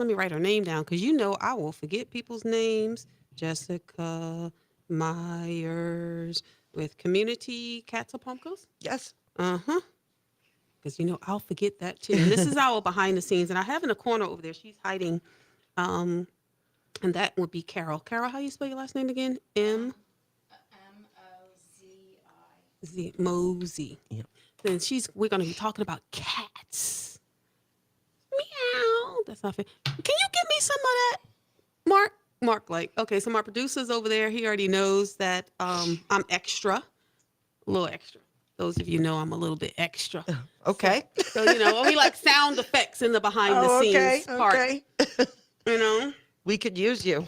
let me write her name down because you know I will forget people's names. Jessica Myers with Community Cats of Palm Coast. Yes. Uh-huh. Because you know I'll forget that too. And this is our behind the scenes. And I have in a corner over there, she's hiding. Um, and that would be Carol. Carol, how you spell your last name again? Z Mosey. Yep. Then we're gonna be talking about cats. Meow. That's not fair. Can you give me some of that? Mark, like, okay, so my producer's over there. He already knows that I'm extra. A little extra. Those of you know I'm a little bit extra. Okay. So you know, we like sound effects in the behind the Oh, scenes okay. part. Okay. You know? We could use you.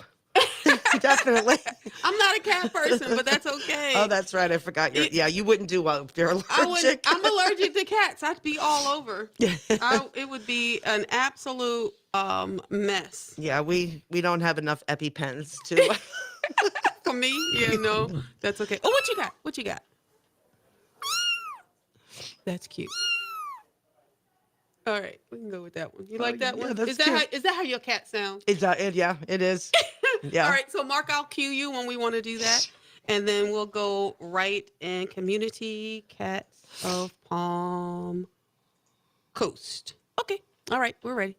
Definitely. I'm not a cat person, but that's okay. Oh, that's right. I forgot you wouldn't do well if you're allergic. I'm allergic to cats. I'd be all over. It would be an absolute mess. Yeah, we don't have enough EpiPens to. For me, yeah, no, that's okay. Oh, what you got? What you got? That's cute. All right, we can go with that one. You like that yeah, one? that's Is that how your cat sounds? Yeah, it is. Yeah. All right, so Mark, I'll cue you when we want to do that, and then we'll go right in Community Cats of Palm Coast. Okay, all right, we're ready.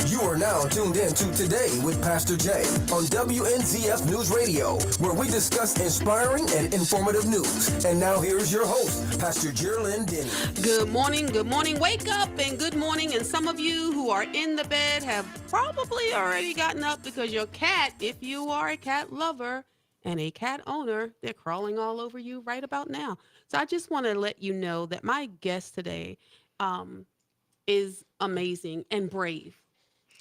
You are now tuned in to Today with Pastor Jay on WNZF News Radio, where we discuss inspiring and informative news. And now here's your host, Pastor Jerlyn Denny. Good morning, wake up and good morning. And some of you who are in the bed have probably already gotten up because your cat, if you are a cat lover and a cat owner, they're crawling all over you right about now. So I just want to let you know that my guest today is amazing and brave.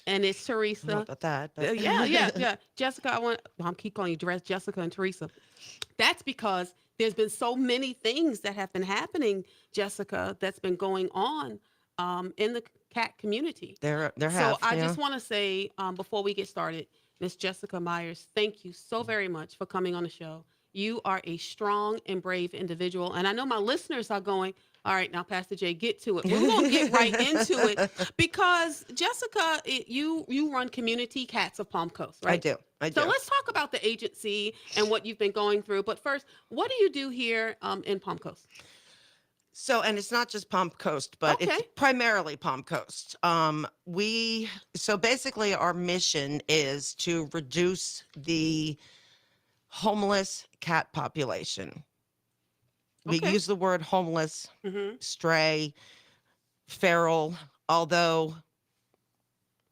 And it's Teresa. I don't know about that. But. Yeah. Jessica, I'm keep calling you Jessica and Teresa. That's because there's been so many things that have been happening, Jessica, that's been going on in the cat community. There have. So I just want to say, before we get started, Miss Jessica Myers, thank you so very much for coming on the show. You are a strong and brave individual. And I know my listeners are going, all right, now, Pastor Jay, get to it. We're going to get right into it because, Jessica, you run Community Cats of Palm Coast, right? I do. So let's talk about the agency and what you've been going through. But first, what do you do here in Palm Coast? So, and it's not just Palm Coast, but it's primarily Palm Coast. So basically our mission is to reduce the homeless cat population. We use the word homeless, stray, feral, although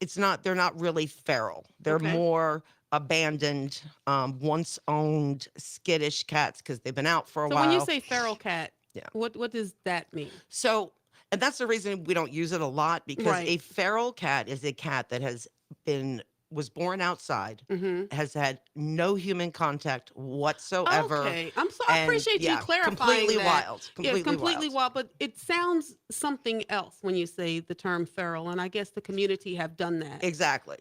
they're not really feral. They're more abandoned, once owned, skittish cats because they've been out for a while. So when you say feral cat, what does that mean? So, and that's the reason we don't use it a lot because a feral cat is a cat that was born outside, has had no human contact whatsoever. Okay, I appreciate you clarifying completely that. Wild. Completely wild. But it sounds something else when you say the term feral, and I guess the community have done that. Exactly,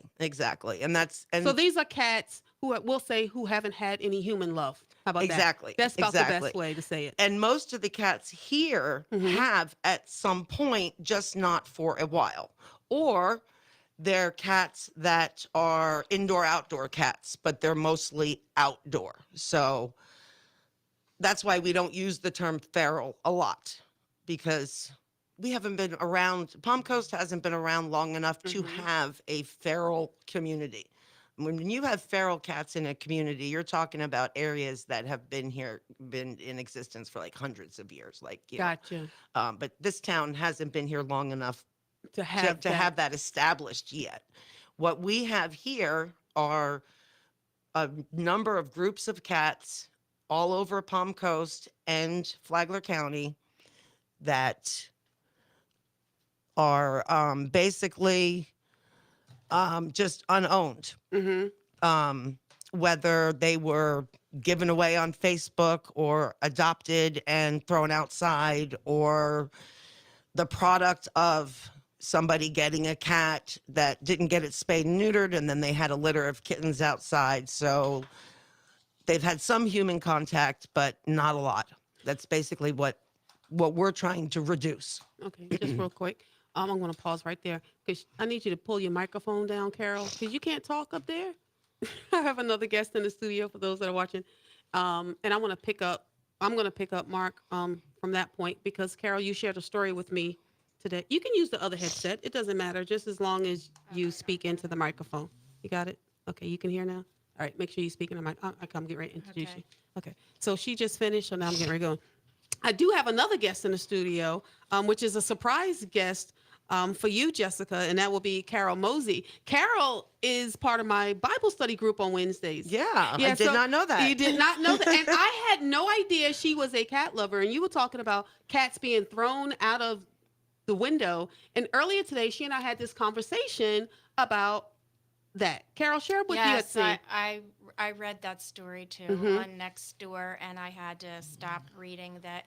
and so these are cats who haven't had any human love. How about that? Exactly. That's about the best way to say it. And most of the cats here have at some point, just not for a while, or they're cats that are indoor-outdoor cats, but they're mostly outdoor. So that's why we don't use the term feral a lot because we haven't been around. Palm Coast hasn't been around long enough to have a feral community. When you have feral cats in a community, you're talking about areas that have been in existence for like hundreds of years. Gotcha. But this town hasn't been here long enough to have that established yet. What we have here are a number of groups of cats all over Palm Coast and Flagler County that are basically just unowned. Whether they were given away on Facebook or adopted and thrown outside, or the product of somebody getting a cat that didn't get it spayed and neutered, and then they had a litter of kittens outside. So they've had some human contact, but not a lot. That's basically what we're trying to reduce. Okay, just real quick. I'm going to pause right there because I need you to pull your microphone down, Carol, because you can't talk up there. I have another guest in the studio for those that are watching, and I want to pick up. I'm going to pick up Mark from that point because Carol, you shared a story with me today. You can use the other headset; it doesn't matter, just as long as you speak into the microphone. You got it? Okay, you can hear now. All right, make sure you speak in the mic. I come get ready to introduce Okay. you. Okay, so she just finished, so now I'm getting ready to go. I do have another guest in the studio, which is a surprise guest for you, Jessica, and that will be Carol Mosey. Carol is part of my Bible study group on Wednesdays. Yeah, I did not know that. You did not know that. And I had no idea she was a cat lover. And you were talking about cats being thrown out of the window. And earlier today, she and I had this conversation about that. Carol, share what you had Yes, seen. I read that story too on Next Door, and I had to stop reading that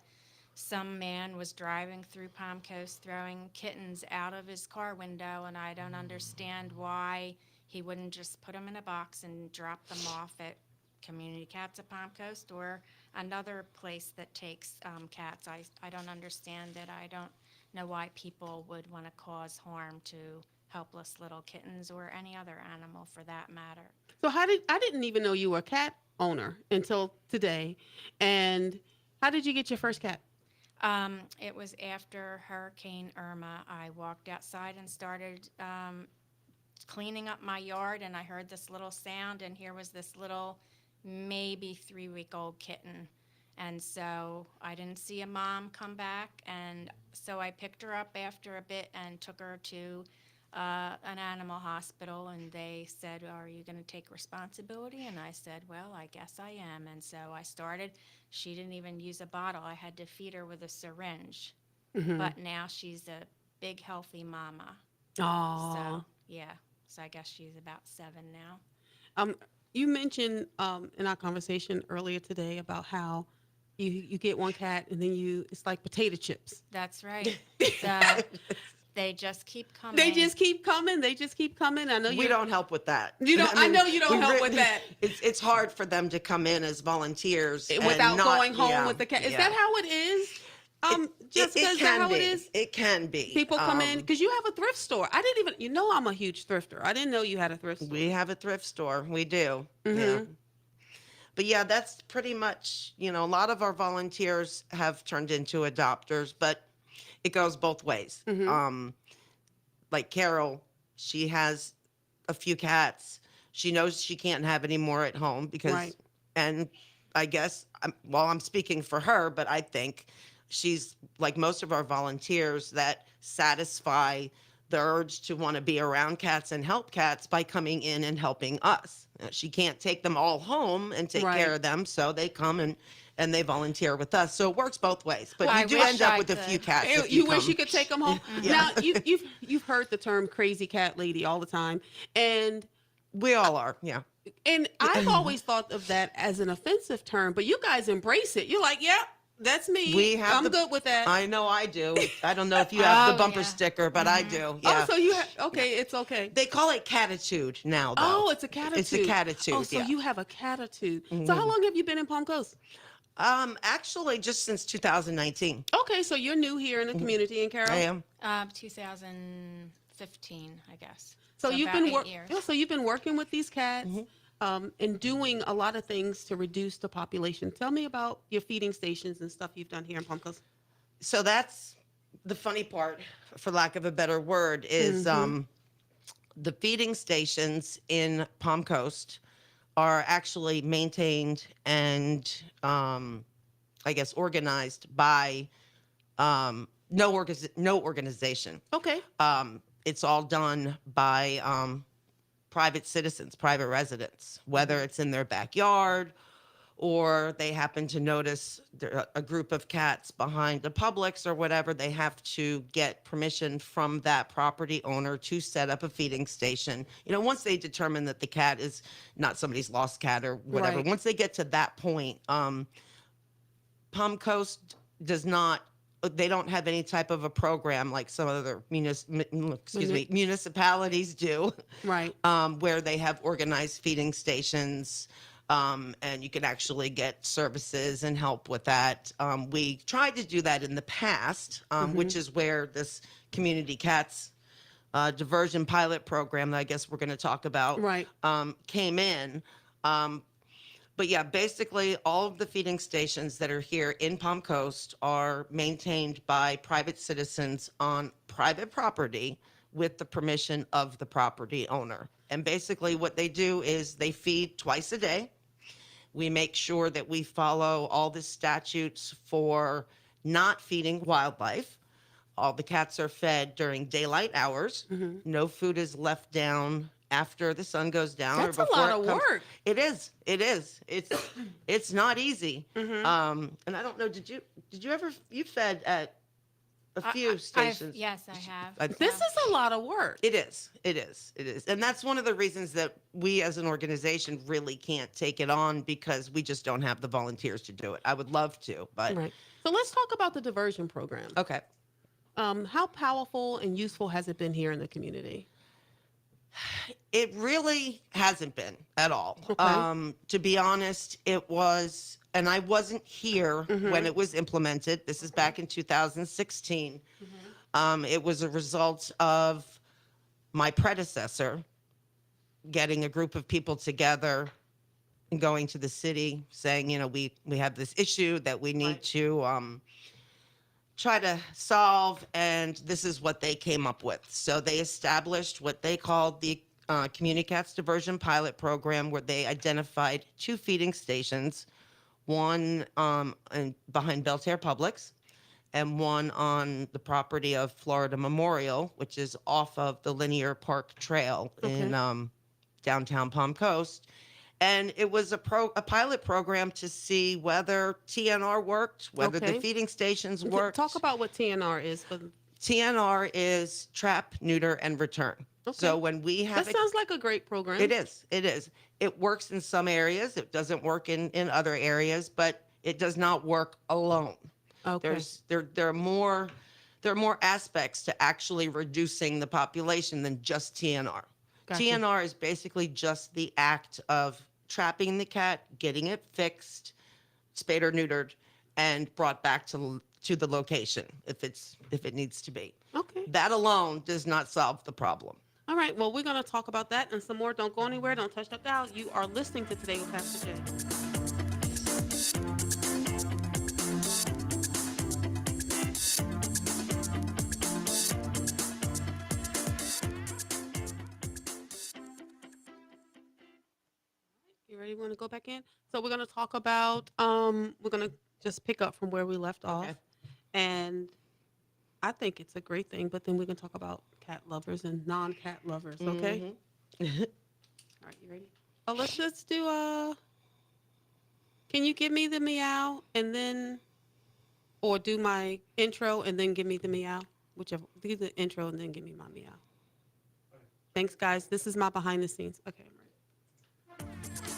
some man was driving through Palm Coast throwing kittens out of his car window, and I don't understand why he wouldn't just put them in a box and drop them off at Community Cats of Palm Coast or another place that takes cats. I don't understand it. I don't know why people would want to cause harm to helpless little kittens or any other animal for that matter. So I didn't even know you were a cat owner until today. And how did you get your first cat? It was after Hurricane Irma. I walked outside and started cleaning up my yard, and I heard this little sound, and here was this little, maybe 3-week-old kitten. And so I didn't see a mom come back, and so I picked her up after a bit and took her to an animal hospital, and they said, "Are you going to take responsibility?" And I said, "Well, I guess I am." And so I started. She didn't even use a bottle. I had to feed her with a syringe. But now she's a big, healthy mama. Oh. So, yeah. So I guess she's about 7 now. You mentioned in our conversation earlier today about how you get one cat and then it's like potato chips. That's right. So they just keep coming. They just keep coming. They just keep coming. I know We don't help with that. You don't. I know you don't we help with that. It's hard for them to come in as volunteers Without and not, going home yeah, with the cat. Is yeah. that how it is? Jessica, is that how it is? It can be. People come in because you have a thrift store. I didn't even. You know, I'm a huge thrifter. I didn't know you had a thrift store. We have a thrift store. We do. Mm-hmm. Yeah. But yeah, that's pretty much, a lot of our volunteers have turned into adopters, but it goes both ways. Like Carol, she has a few cats. She knows she can't have any more at home because, Right. and I guess, I'm speaking for her, but I think she's like most of our volunteers that satisfy the urge to want to be around cats and help cats by coming in and helping us. She can't take them all home and take Right. care of them, so they come and they volunteer with us. So it works both ways. But Well, you I do wish end up I with a could. few cats. if You wish come. you could take them home. Yeah. Now you've heard the term crazy cat lady all the time, and We all are, yeah. I've always thought of that as an offensive term, but you guys embrace it. You're like, yep, that's me. I'm good with that. I know I do. I don't know if you have the Oh, bumper yeah. sticker, but I do. Yeah. Oh, so you okay? It's okay. They call it catitude now, though. Oh, it's a catitude. It's a catitude. Oh, so yeah. you have a catitude. So how long have you been in Palm Coast? Actually, just since 2019. Okay, so you're new here in the community in Carroll. I am. 2015, I guess. So you've about been 8 years. so you've been working with these cats and doing a lot of things to reduce the population. Tell me about your feeding stations and stuff you've done here in Palm Coast. So that's the funny part, for lack of a better word, is the feeding stations in Palm Coast are actually maintained and I guess organized by no organization. Okay. It's all done by private citizens, private residents, whether it's in their backyard or they happen to notice a group of cats behind the Publix or whatever. They have to get permission from that property owner to set up a feeding station. Once they determine that the cat is not somebody's lost cat or whatever, Right. once they get to that point, Palm Coast does not. They don't have any type of a program like some other municipalities do, Right. where they have organized feeding stations. and you can actually get services and help with that. We tried to do that in the past, which is where this Community Cats diversion pilot program that I guess we're going to talk about Right. came in. But yeah, basically all of the feeding stations that are here in Palm Coast are maintained by private citizens on private property with the permission of the property owner. And basically what they do is they feed twice a day. We make sure that we follow all the statutes for not feeding wildlife. All the cats are fed during daylight hours. No food is left down after the sun goes down. That's or a before lot it of comes. work. It is. It is. It's not easy. And I don't know. Did you ever you fed at a few stations? Yes, I have. This is a lot of work. It is. It is. It is. And that's one of the reasons that we as an organization really can't take it on, because we just don't have the volunteers to do it. I would love to, but Right. So let's talk about the diversion program. okay. How powerful and useful has it been here in the community? It really hasn't been at all. Okay. To be honest, it was, and I wasn't here when it was implemented. This is back in 2016. It was a result of my predecessor getting a group of people together and going to the city saying, we have this issue that we need to try to solve, and this is what they came up with. So they established what they called the Community Cats Diversion Pilot Program, where they identified 2 feeding stations, one behind Belterre Publix and one on the property of Florida Memorial, which is off of the Linear Park Trail in downtown Palm Coast. And it was a pilot program to see whether TNR worked, whether the feeding stations worked. Talk about what TNR is. TNR is trap, neuter, and return. Okay. So when we have That sounds like a great program. it is. It is. It works in some areas. It doesn't work in other areas, but it does not work alone. Okay. There are more aspects to actually reducing the population than just TNR. Gotcha. TNR is basically just the act of trapping the cat, getting it fixed, spayed or neutered, and brought back to the location if it needs to be. Okay. That alone does not solve the problem. All right. Well, we're going to talk about that and some more. Don't go anywhere. Don't touch that dial. You are listening to Today with Pastor Jay. You ready? Want to go back in? So we're going to talk about, we're going to just pick up from where we left off. Okay. And I think it's a great thing, but then we can talk about cat lovers and non-cat lovers, okay? All right, you ready? Oh, let's just do can you give me the meow and then, or do my intro and then give me the meow? Whichever, do the intro and then give me my meow. Thanks, guys. This is my behind the scenes. Okay, I'm ready.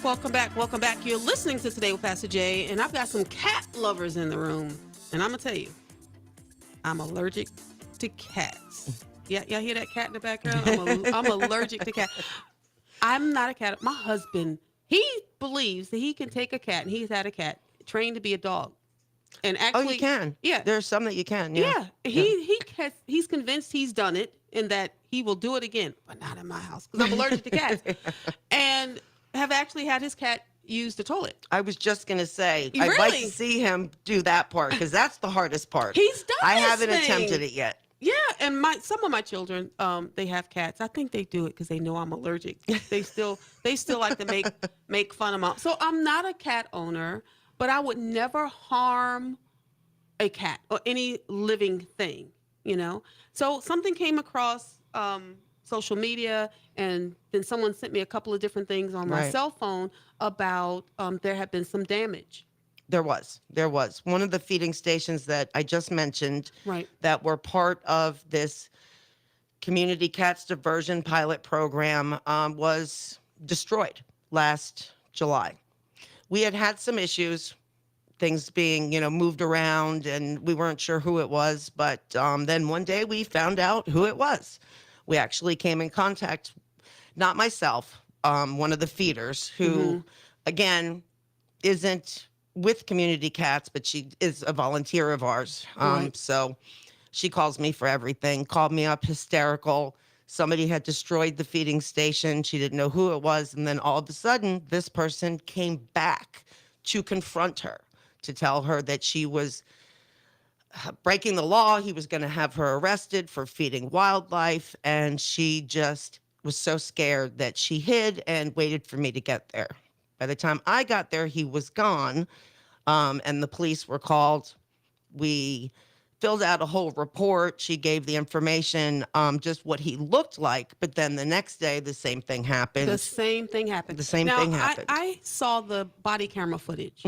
Welcome back. Welcome back. You're listening to Today with Pastor Jay, and I've got some cat lovers in the room. And I'm going to tell you, I'm allergic to cats. Yeah, y'all hear that cat in the background? I'm allergic to cats. I'm not a cat. My husband, he believes that he can take a cat, and he's had a cat trained to be a dog. And actually, you can. Yeah. There's some that you can. Yeah. He's convinced he's done it and that he will do it again, but not in my house because I'm allergic to cats. And have actually had his cat use the toilet. I was just going to say, Really? I'd like to see him do that part because that's the hardest part. He's done I this haven't thing. attempted it yet. Yeah, and some of my children, they have cats. I think they do it because they know I'm allergic. They still like to make fun of mom. So I'm not a cat owner, but I would never harm a cat or any living thing, you know? So something came across social media, and then someone sent me a couple of different things on my Right. cell phone about there had been some damage. There was. One of the feeding stations that I just mentioned Right. that were part of this Community Cats Diversion Pilot Program was destroyed last July. We had some issues, things being, moved around, and we weren't sure who it was. But then one day we found out who it was. We actually came in contact, not myself, one of the feeders who again, isn't with Community Cats, but she is a volunteer of ours. Right. So she calls me for everything, called me up hysterical. Somebody had destroyed the feeding station. She didn't know who it was. And then all of a sudden, this person came back to confront her, to tell her that she was breaking the law. He was going to have her arrested for feeding wildlife. And she just was so scared that she hid and waited for me to get there. By the time I got there, he was gone, and the police were called. We filled out a whole report. She gave the information, just what he looked like. But then the next day, the same thing happened. The same thing happened. The same thing happened. I saw the body camera footage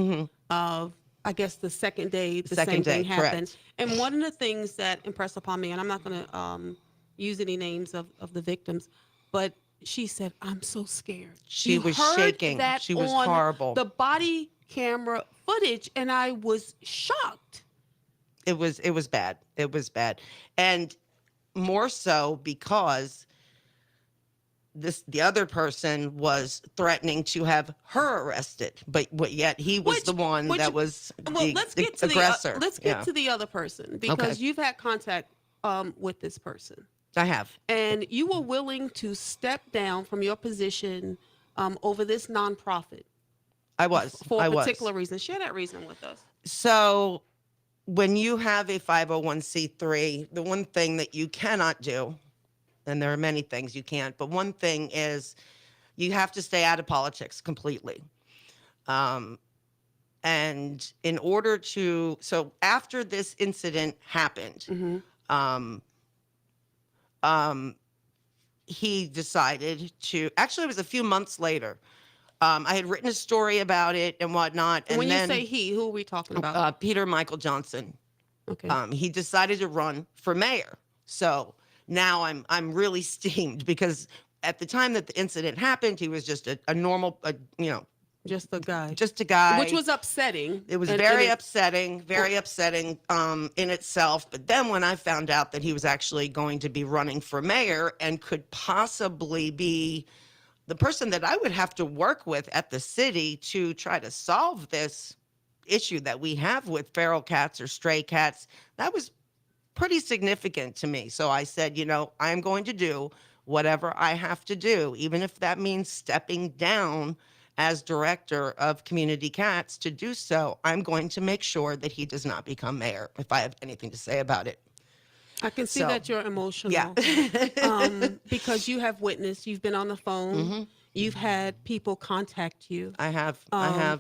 of, I guess, the second day the same Second day, thing happened. correct. And one of the things that impressed upon me, and I'm not going to use any names of the victims, but she said, "I'm so scared." She You was heard shaking. that She was on horrible. The body camera footage, and I was shocked. It was bad. It was bad. And more so because the other person was threatening to have her arrested, but yet he was the one that was Well, the let's get to aggressor. let's get to the other person, because you've had contact with this person, I have. and you were willing to step down from your position over this nonprofit I was. for I a was. particular reason. Share that reason with us. So when you have a 501c3, the one thing that you cannot do, and there are many things you can't, but one thing is you have to stay out of politics completely. And in order to, so after this incident happened, he decided to, actually it was a few months later. I had written a story about it and whatnot. And when then, you say he, who are we talking about? Peter Michael Johnson. Okay. He decided to run for mayor. So now I'm really steamed, because at the time that the incident happened, he was just a normal, Just a guy. just a guy. Which was upsetting. It was And- very and upsetting in itself. But then when I found out that he was actually going to be running for mayor and could possibly be the person that I would have to work with at the city to try to solve this issue that we have with feral cats or stray cats, that was pretty significant to me. So I said, I'm going to do whatever I have to do, even if that means stepping down as director of Community Cats. To do so, I'm going to make sure that he does not become mayor, if I have anything to say about it. I can see So, that you're emotional. Yeah. Because you have witnessed, you've been on the phone, Mm-hmm. you've had people contact you I have.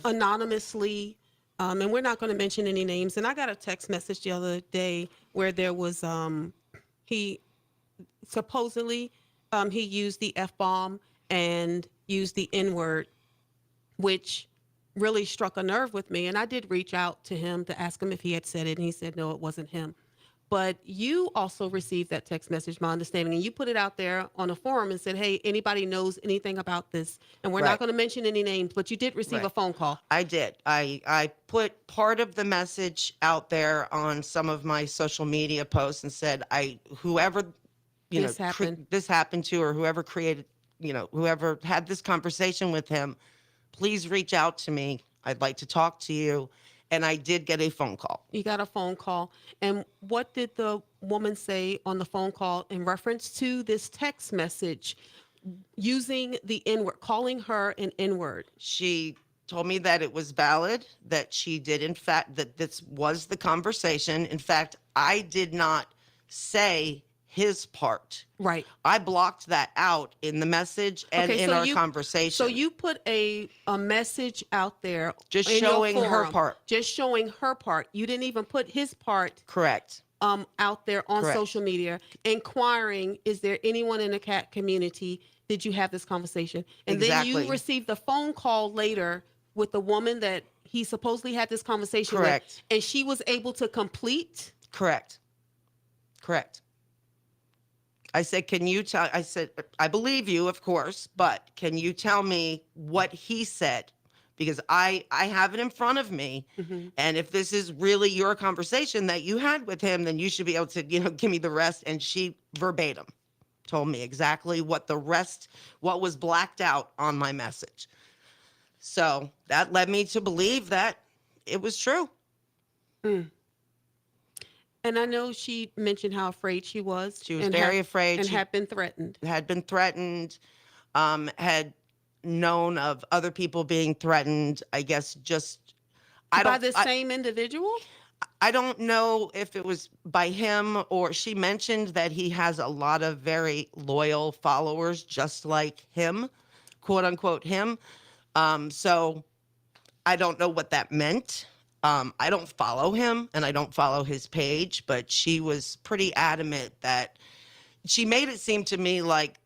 anonymously, and we're not going to mention any names. And I got a text message the other day where there was he supposedly he used the F-bomb and used the N-word, which really struck a nerve with me. And I did reach out to him to ask him if he had said it, and he said no, it wasn't him. But you also received that text message, my understanding, and you put it out there on a forum and said, hey, anybody knows anything about this? And we're Right. not going to mention any names, but you did receive Right. a phone call. I did. I put part of the message out there on some of my social media posts and said, whoever, This happened. this happened to, or whoever created, whoever had this conversation with him, please reach out to me. I'd like to talk to you. And I did get a phone call. You got a phone call. And what did the woman say on the phone call in reference to this text message using the N-word, calling her an N-word? She told me that it was valid, that she did, in fact, that this was the conversation. In fact, I did not say his part. Right. I blocked that out in the message and Okay, in so our you- conversation. So you put a message out there, Just in your showing her forum, part. just showing her part. You didn't even put his part Correct. out there on Correct. social media, inquiring, is there anyone in the cat community? Did you have this conversation? And then Exactly. you received a phone call later with the woman that he supposedly had this conversation Correct. with, and she was able to complete. Correct. I said, I said, I believe you, of course, but can you tell me what he said? Because I have it in front of me. Mm-hmm. And if this is really your conversation that you had with him, then you should be able to, give me the rest. And she verbatim told me exactly what was blacked out on my message. So that led me to believe that it was true. Mm. And I know she mentioned how afraid she was. She was very afraid. And She had been threatened. had been threatened, had known of other people being threatened. I guess just By the same individual? I don't know if it was by him, or she mentioned that he has a lot of very loyal followers, just like him, quote unquote him. So I don't know what that meant. I don't follow him and I don't follow his page, but she was pretty adamant that she made it seem to me like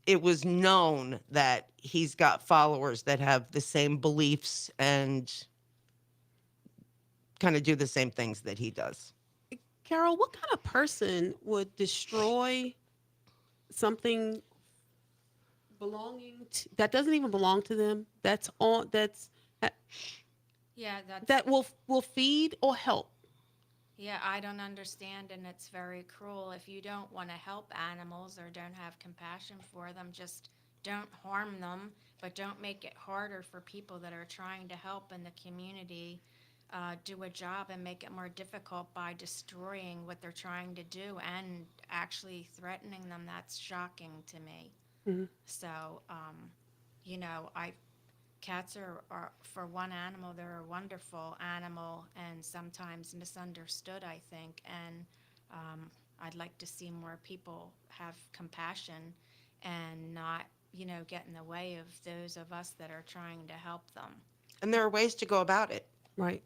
it was known that he's got followers that have the same beliefs and kind of do the same things that he does. Carol, what kind of person would destroy something that doesn't even belong to them? Yeah, that's That will feed or help. Yeah, I don't understand, and it's very cruel. If you don't want to help animals or don't have compassion for them, just don't harm them, but don't make it harder for people that are trying to help in the community do a job and make it more difficult by destroying what they're trying to do and actually threatening them. That's shocking to me. Mm-hmm. So, cats are, for one animal, they're a wonderful animal and sometimes misunderstood, I think. And I'd like to see more people have compassion and not, get in the way of those of us that are trying to help them. And there are ways to go about it. Right.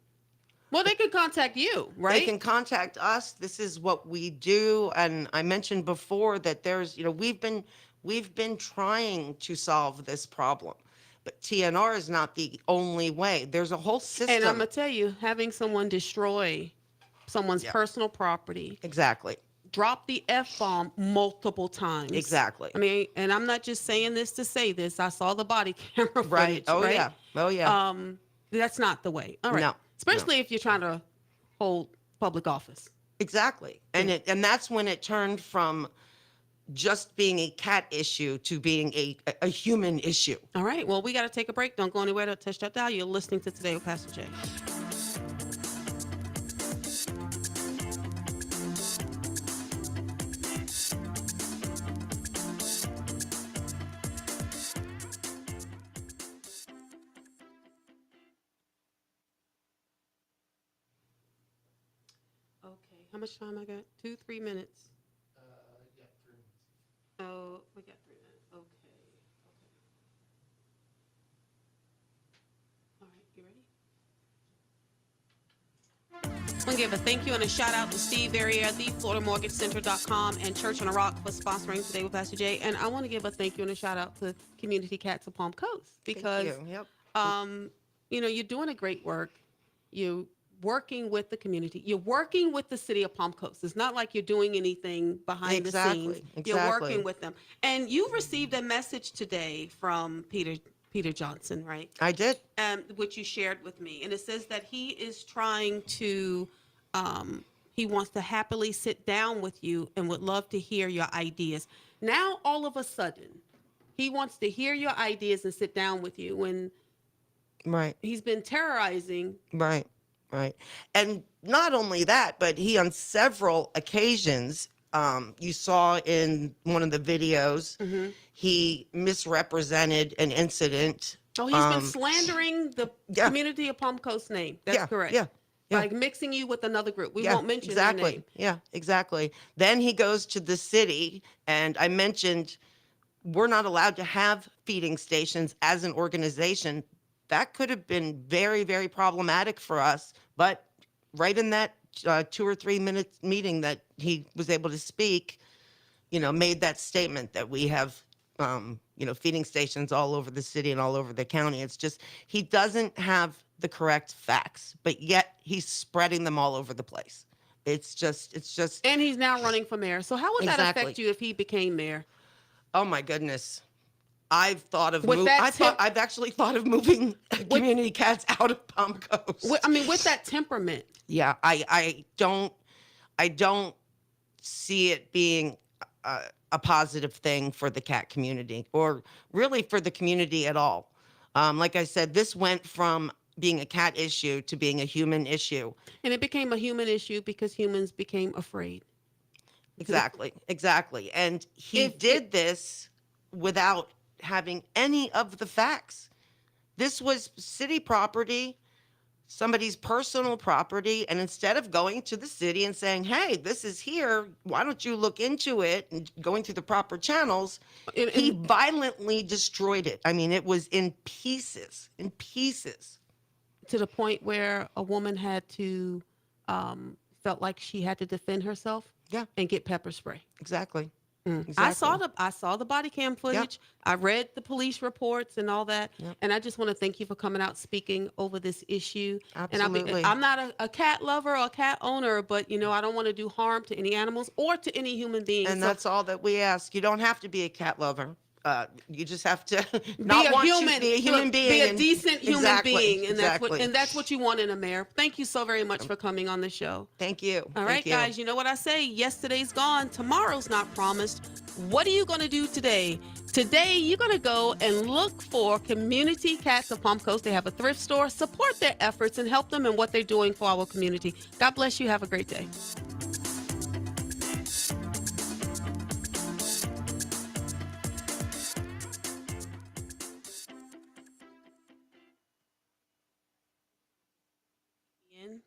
Well, they could contact you, right? They can contact us. This is what we do. And I mentioned before that there's, we've been trying to solve this problem. But TNR is not the only way. There's a whole system. And I'm going to tell you, having someone destroy someone's personal property. Exactly. Drop the F-bomb multiple times. Exactly. I mean, and I'm not just saying this to say this. I saw the body camera footage. Right. Oh, right? yeah. Oh, yeah. That's not the way. All right. No. Especially if you're trying to hold public office. Exactly. And and that's when it turned from just being a cat issue to being a human issue. All right. Well, we got to take a break. Don't go anywhere. Don't touch that dial. You're listening to Today with Pastor Jay. Okay. How much time I got? 3 minutes. Yeah, 3 minutes. Oh, we got 3 minutes. Okay. All right, you ready? I want to give a thank you and a shout out to Steve Verrier, theFloridaMortgageCenter.com, and Church on a Rock for sponsoring Today with Pastor Jay. And I want to give a thank you and a shout out to Community Cats of Palm Coast because, Thank you. Yep. You're doing a great work. You working with the community. You're working with the city of Palm Coast. It's not like you're doing anything behind the scenes. You're working with them. And you received a message today from Peter Johnson, right? I did. Which you shared with me. And it says that he is trying to, he wants to happily sit down with you and would love to hear your ideas. Now, all of a sudden, he wants to hear your ideas and sit down with you when he's been terrorizing. Right. And not only that, but he on several occasions, you saw in one of the videos, he misrepresented an incident. Oh, he's been slandering the community of Palm Coast name. That's correct. Yeah. Like mixing you with another group. We won't mention their name. Yeah, exactly. Then he goes to the city, and I mentioned we're not allowed to have feeding stations as an organization. That could have been very, very problematic for us. But right in that 2 or 3 minute meeting that he was able to speak, made that statement that we have, feeding stations all over the city and all over the county. It's just, he doesn't have the correct facts, but yet he's spreading them all over the place. It's just. And he's now running for mayor. So how would that affect you if he became mayor? Oh my goodness. I've actually thought of moving community cats out of Palm Coast. With that temperament. Yeah, I don't see it being a positive thing for the cat community or really for the community at all. Like I said, this went from being a cat issue to being a human issue. And it became a human issue because humans became afraid. Exactly, exactly. And he If it, did this without having any of the facts. This was city property, somebody's personal property. And instead of going to the city and saying, hey, this is here, why don't you look into it and going through the proper channels, he and violently destroyed it. I mean, it was in pieces, in pieces. to the point where a woman had to felt like she had to defend herself Yeah, and get pepper spray. exactly. I saw the body cam footage. I read the police reports and all that. Yep. And I just want to thank you for coming out speaking over this issue. And Absolutely. I'm not a cat lover or a cat owner, but I don't want to do harm to any animals or to any human beings. And So that's all that we ask. You don't have to be a cat lover. You just have to be not a want human, to be a human being. be a and- decent human Exactly, being, and exactly. that's what you want in a mayor. Thank you so very much for coming on the show. Thank you. All right, Thank you. guys, you know what I say? Yesterday's gone, tomorrow's not promised. What are you going to do today? Today, you're going to go and look for Community Cats of Palm Coast. They have a thrift store. Support their efforts and help them in what they're doing for our community. God bless you. Have a great day. In?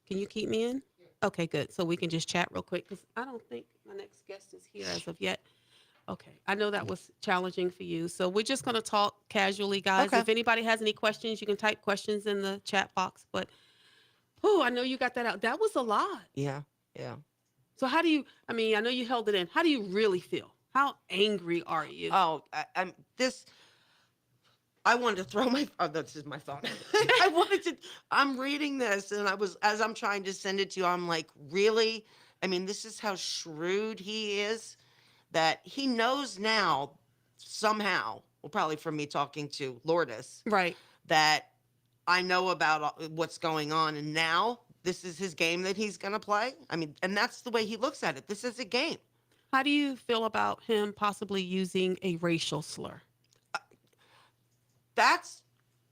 Can you keep me in? Okay, good. So we can just chat real quick because I don't think my next guest is here as of yet. Okay. I know that was challenging for you. So we're just going to talk casually, guys. Okay. If anybody has any questions, you can type questions in the chat box. But, I know you got that out. That was a lot. Yeah, yeah. So how do you, I mean, I know you held it in. How do you really feel? How angry are you? Oh, I wanted to throw my. Oh, this is my phone. I wanted to. I'm reading this, and as I'm trying to send it to you, I'm like, really? I mean, this is how shrewd he is. That he knows now, somehow. Well, probably from me talking to Lourdes, Right. that I know about what's going on, and now this is his game that he's going to play. I mean, and that's the way he looks at it. This is a game. How do you feel about him possibly using a racial slur? That's,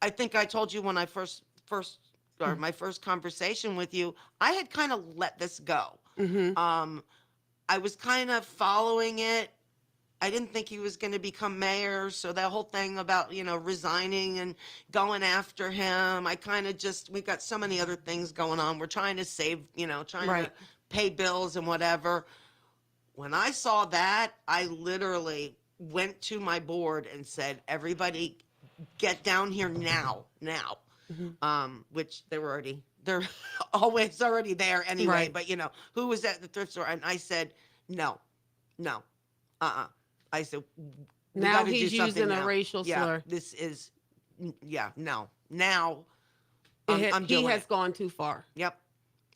I think I told you when I first or my first conversation with you, I had kind of let this go. I was kind of following it. I didn't think he was going to become mayor, so that whole thing about resigning and going after him, I kind of we got so many other things going on. We're trying to save, trying Right. to pay bills and whatever. When I saw that, I literally went to my board and said, everybody get down here now. Which they're always already there anyway. Right. But who was at the thrift store? And I said, no. I said, we Now gotta he's do something using a now. racial Yeah, slur. this is, no. Now He I'm doing has it. gone too far. Yep.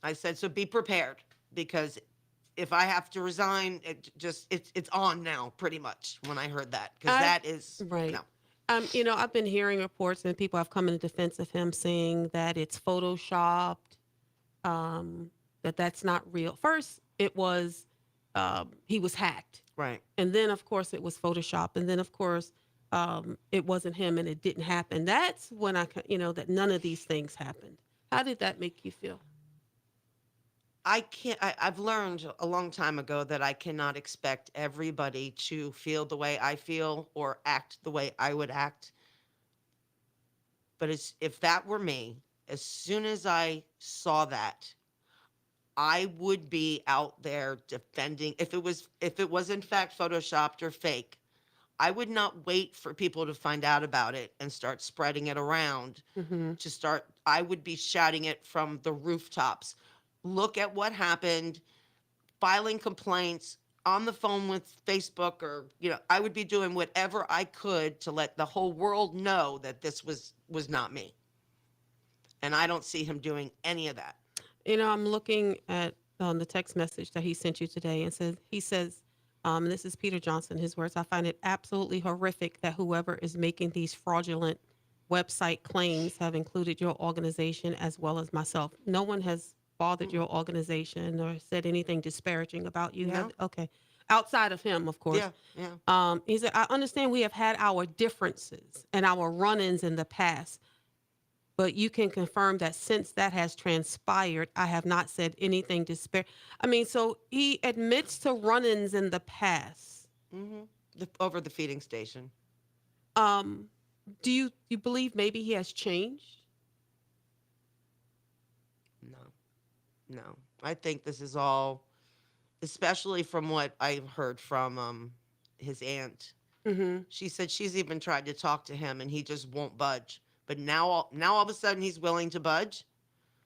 I said, so be prepared, because if I have to resign, it's on now, pretty much, when I heard that. Because that is, Right. no. I've been hearing reports and people have come in defense of him saying that it's photoshopped, that's not real. First, it was he was hacked, Right. and then of course it was photoshopped, and then of course it wasn't him and it didn't happen. That's when that none of these things happened. How did that make you feel? I've learned a long time ago that I cannot expect everybody to feel the way I feel or act the way I would act. But if that were me, as soon as I saw that, I would be out there defending. If it was in fact photoshopped or fake, I would not wait for people to find out about it and start spreading it around. I would be shouting it from the rooftops. Look at what happened, filing complaints, on the phone with Facebook, or I would be doing whatever I could to let the whole world know that this was not me. And I don't see him doing any of that. I'm looking at the text message that he sent you today, and he says, this is Peter Johnson, his words, "I find it absolutely horrific that whoever is making these fraudulent website claims have included your organization as well as myself. No one has bothered your organization or said anything disparaging about you." No. Okay. outside of him, of course. Yeah. He said, I understand we have had our differences and our run-ins in the past, but you can confirm that since that has transpired, I have not said anything to spare. I mean, so he admits to run-ins in the past. Hmm. Over the feeding station. Um, do you believe maybe he has changed? No, no. I think this is all, especially from what I've heard from his aunt. Mm-hmm. She said she's even tried to talk to him and he just won't budge. But now all of a sudden he's willing to budge.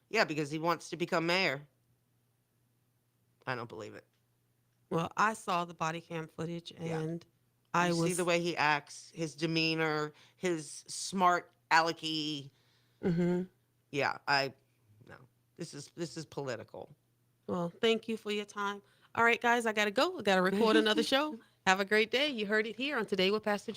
Yeah, because he wants to become mayor. I don't believe it. Well, I saw the body cam footage Yeah. and You I see the was, way he acts, his demeanor, his smart alecky. mm-hmm. Yeah, no. This is political. Well, thank you for your time. All right, guys, I got to go. I got to record another show. Have a great day. You heard it here on Today with Pastor J.